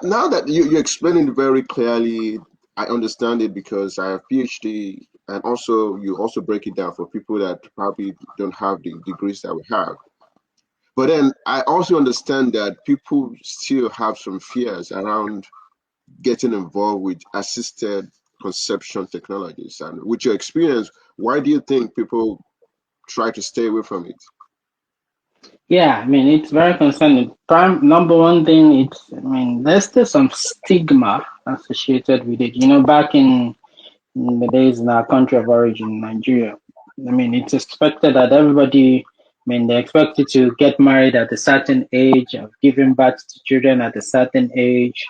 now that you explained it very clearly, I understand it because I have PhD, and also you also break it down for people that probably don't have the degrees that we have. But then I also understand that people still have some fears around getting involved with assisted conception technologies. And with your experience, why do you think people try to stay away from it? Yeah, I mean, it's very concerning. Prime number one thing, I mean, there's still some stigma associated with it. Back in the days in our country of origin, Nigeria, I mean, it's expected that everybody, I mean, they expect you to get married at a certain age, of giving birth to children at a certain age,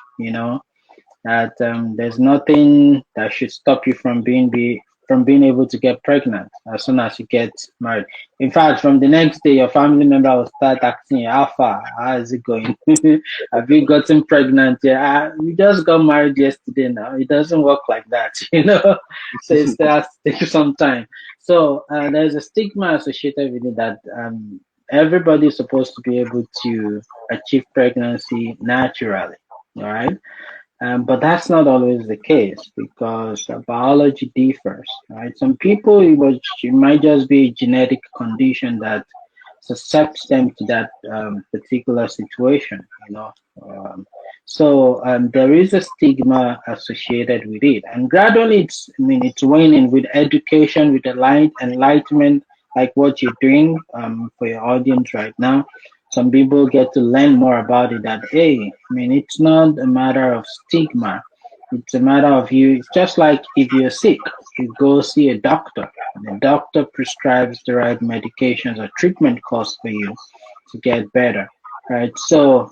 that there's nothing that should stop you from being able to get pregnant as soon as you get married. In fact, from the next day, your family member will start asking you, "How far? How is it going? Have you gotten pregnant? Yeah, we just got married yesterday. Now it doesn't work like that, So it still has to take some time. So there's a stigma associated with it that everybody's supposed to be able to achieve pregnancy naturally. All right. But that's not always the case because biology differs, right? Some people, it might just be a genetic condition that suscepts them to that particular situation, So there is a stigma associated with it, and gradually, it's waning with education, with the enlightenment, like what you're doing for your audience right now. Some people get to learn more about it. That hey, I mean, it's not a matter of stigma. It's a matter of you. It's just like if you're sick, you go see a doctor. And the doctor prescribes the right medications or treatment course for you to get better. Right. So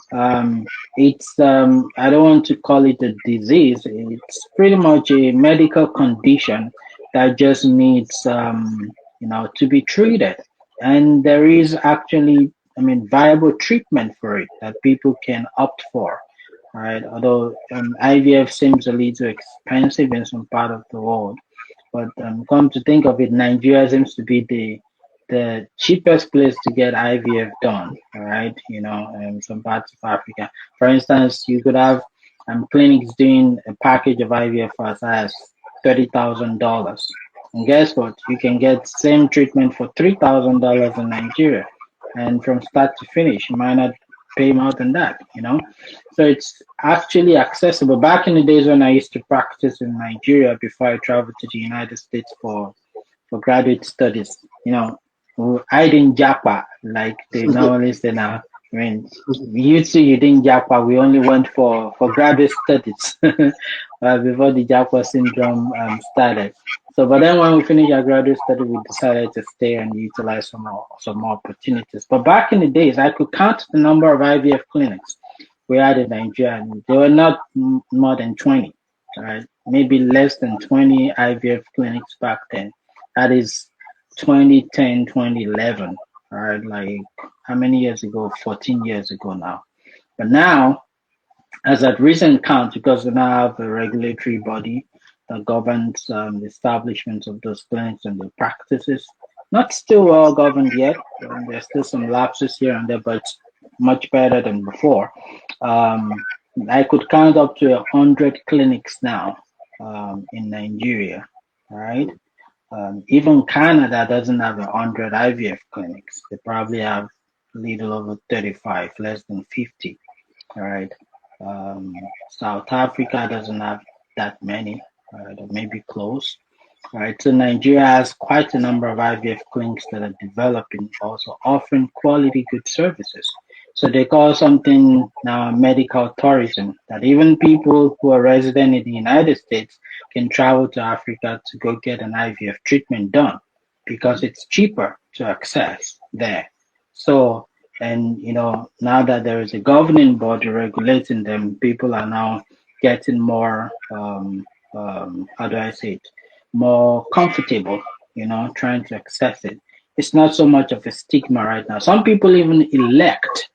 it's I don't want to call it a disease. It's pretty much a medical condition that just needs to be treated. And there is actually, I mean, viable treatment for it that people can opt for. Right. Although IVF seems a little expensive in some part of the world, but come to think of it, Nigeria seems to be the cheapest place to get IVF done, all right? Some parts of Africa. For instance, you could have clinics doing a package of IVF for as high as $30,000. And guess what? You can get same treatment for $3,000 in Nigeria. And from start to finish, you might not pay more than that. So it's actually accessible. Back in the days when I used to practice in Nigeria before I traveled to the United States for graduate studies, I didn't japa like they normally say now. I mean, you two, you didn't japa. We only went for graduate studies before the japa syndrome started. So, but then when we finished our graduate study, we decided to stay and utilize some more opportunities. But back in the days, I could count the number of IVF clinics we had in Nigeria, and they were not more than 20, right? Maybe less than 20 IVF clinics back then. That is 2010, 2011, right? Like how many years ago? 14 years ago now. But now, as at recent count, because we now have a regulatory body that governs the establishment of those clinics and the practices, not still well governed yet. There's still some lapses here and there, but it's much better than before. Um, I could count up to 100 clinics now in Nigeria, right? Even Canada doesn't have 100 IVF clinics. They probably have a little over 35, less than 50. All right. Um, South Africa doesn't have that many, maybe close. All right. So Nigeria has quite a number of IVF clinics that are developing, also offering quality good services. So they call something now medical tourism, that even people who are resident in the United States can travel to Africa to go get an IVF treatment done because it's cheaper to access there. So, and now that there is a governing body regulating them, people are now getting more, how do I say it, more comfortable, trying to access it. It's not so much of a stigma right now. Some people even elect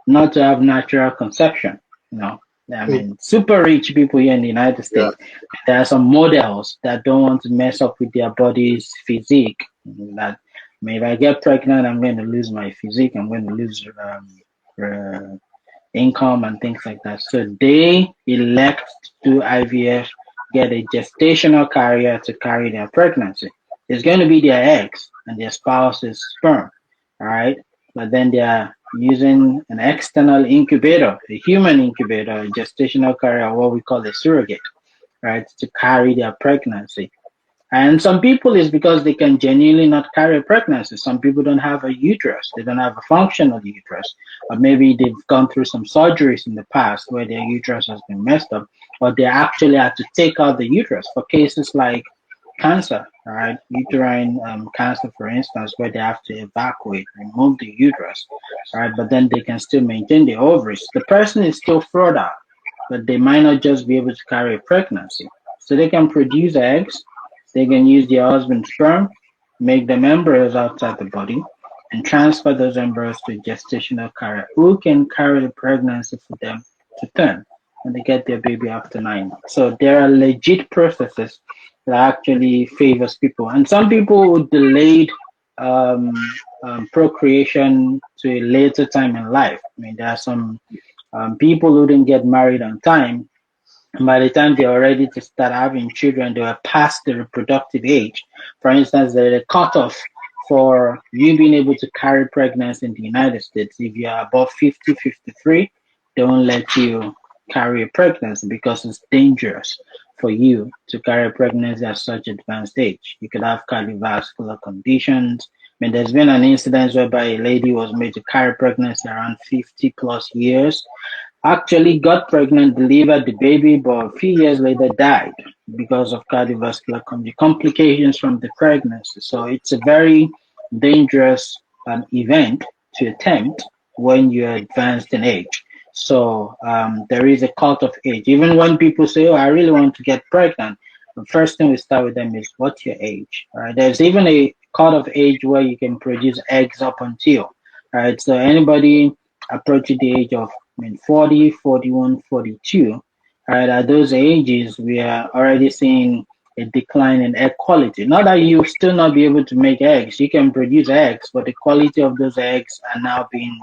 not to have natural conception. You know, I mean, super rich people here in the United Yeah. States, there are some models that don't want to mess up with their body's physique. That if I get pregnant, I'm going to lose my physique. I'm going to lose, income and things like that. So they elect to do IVF, get a gestational carrier to carry their pregnancy. It's going to be their eggs and their spouse's sperm, all right? But then they are using an external incubator, a human incubator, a gestational carrier, what we call a surrogate, right, to carry their pregnancy. And some people is because they can genuinely not carry a pregnancy. Some people don't have a uterus. They don't have a functional uterus. Or maybe they've gone through some surgeries in the past where their uterus has been messed up, or they actually had to take out the uterus for cases like cancer, right? Uterine cancer, for instance, where they have to evacuate, remove the uterus, right? But then they can still maintain the ovaries. The person is still fertile, but they might not just be able to carry a pregnancy. So they can produce eggs, they can use their husband's sperm, make them embryos outside the body, and transfer those embryos to a gestational carrier who can carry the pregnancy for them to term when they get their baby after 9 months. So there are legit processes that actually favors people. And some people who delayed procreation to a later time in life. I mean, there are some people who didn't get married on time, and by the time they are ready to start having children, they are past the reproductive age. For instance, the cutoff for you being able to carry pregnancy in the United States, if you are above 50, 53, they won't let you carry a pregnancy because it's dangerous for you to carry a pregnancy at such advanced age. You could have cardiovascular conditions. I mean, there's been an incident whereby a lady was made to carry pregnancy around 50 plus years, actually got pregnant, delivered the baby, but a few years later died because of cardiovascular complications from the pregnancy. So it's a very dangerous event to attempt when you're advanced in age. So there is a cut of age. Even when people say, "Oh, I really want to get pregnant," the first thing we start with them is, "What's your age?" All right. There's even a cut of age where you can produce eggs up until. All right. So anybody approaching the age of 40, 41, 42, right, at those ages, we are already seeing a decline in egg quality. Not that you still not be able to make eggs. You can produce eggs, but the quality of those eggs are now being,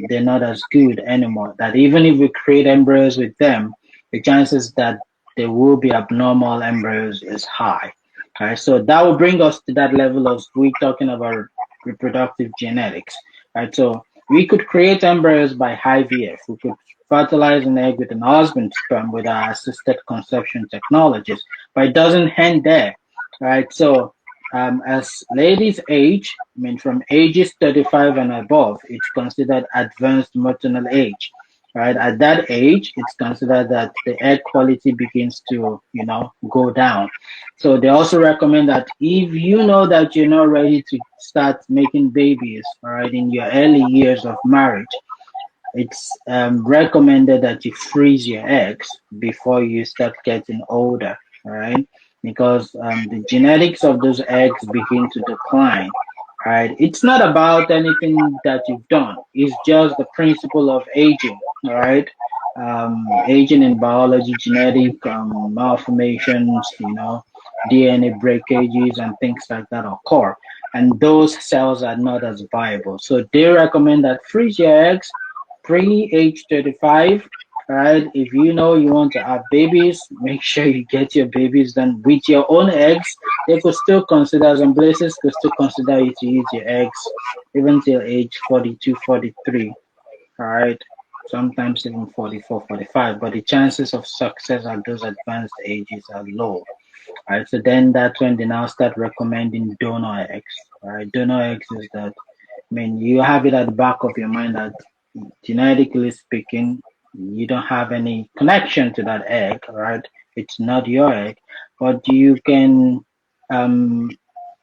they're not as good anymore. That even if we create embryos with them, the chances that there will be abnormal embryos is high. All right, so that will bring us to that level of we talking about reproductive genetics. Right, so we could create embryos by IVF. We could fertilize an egg with an husband's sperm with our assisted conception technologies, but it doesn't end there, right? So, as ladies age, I mean, from ages 35 and above, it's considered advanced maternal age, right? At that age, it's considered that the egg quality begins to, go down. So they also recommend that if you know that you're not ready to start making babies, all right, in your early years of marriage, it's recommended that you freeze your eggs before you start getting older, all right, because the genetics of those eggs begin to decline. Right, it's not about anything that you've done. It's just the principle of aging. All right, aging in biology, genetic malformations, DNA breakages and things like that occur, and those cells are not as viable. So they recommend that freeze your eggs pre-age 35. Right, if you know you want to have babies, make sure you get your babies done with your own eggs. They could still consider, some places could still consider you to use your eggs even till age 42, 43. All right, sometimes even 44, 45. But the chances of success at those advanced ages are low. All right, so then that's when they now start recommending donor eggs. All right, donor eggs is that, I mean, you have it at the back of your mind that genetically speaking, you don't have any connection to that egg, right? It's not your egg, but you can um,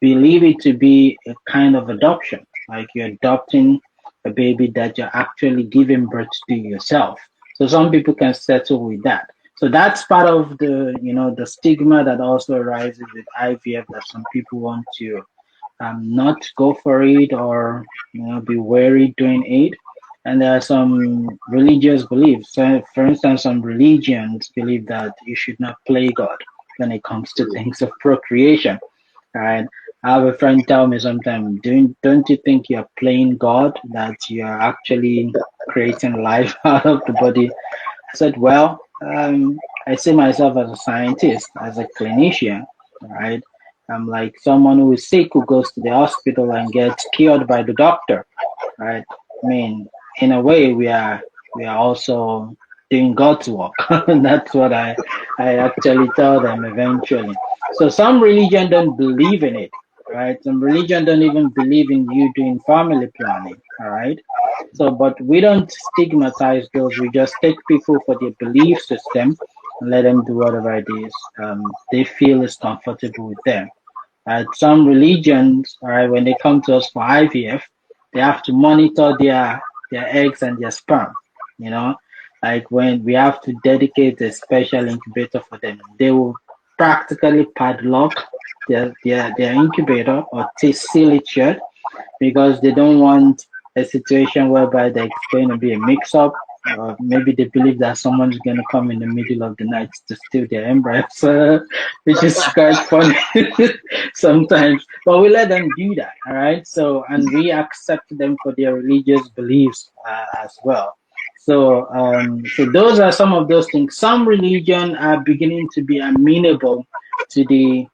believe it to be a kind of adoption, like you're adopting a baby that you're actually giving birth to yourself. So some people can settle with that. So that's part of the, the stigma that also arises with IVF, that some people want to not go for it, or be wary doing it. And there are some religious beliefs. So, for instance, some religions believe that you should not play God when it comes to things of procreation. Right? I have a friend tell me sometimes, don't you think you're playing God? That you're actually creating life out of the body. I said, well, I see myself as a scientist, as a clinician, right? I'm like someone who is sick who goes to the hospital and gets cured by the doctor, right? I mean, in a way, we are also doing God's work. That's what I actually tell them eventually. So some religion don't believe in it, right? Some religion don't even believe in you doing family planning, all right? So, but we don't stigmatize those. We just take people for their belief system and let them do whatever it is they feel is comfortable with them. Some religions, all right, when they come to us for IVF, they have to monitor their eggs and their sperm. You know, like when we have to dedicate a special incubator for them, they will practically padlock their incubator or seal it shut because they don't want a situation whereby there's going to be a mix up. Or maybe they believe that someone's going to come in the middle of the night to steal their embryos, which is quite funny sometimes. But we let them do that, all right? So, and we accept them for their religious beliefs as well. So those are some of those things. Some religion are beginning to be amenable to the,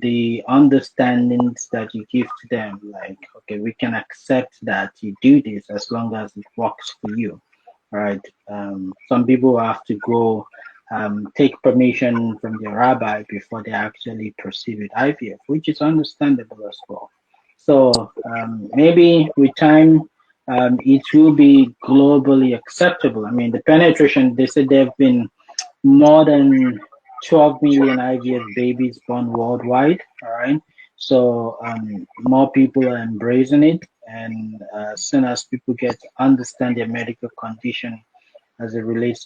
the understandings that you give to them, like, okay, we can accept that you do this as long as it works for you, right? Some people have to go take permission from their rabbi before they actually proceed with IVF, which is understandable as well. So maybe with time, it will be globally acceptable. I mean, the penetration, they said there have been more than 12 million IVF babies born worldwide. All right. So more people are embracing it. And as soon as people get to understand their medical condition as it relates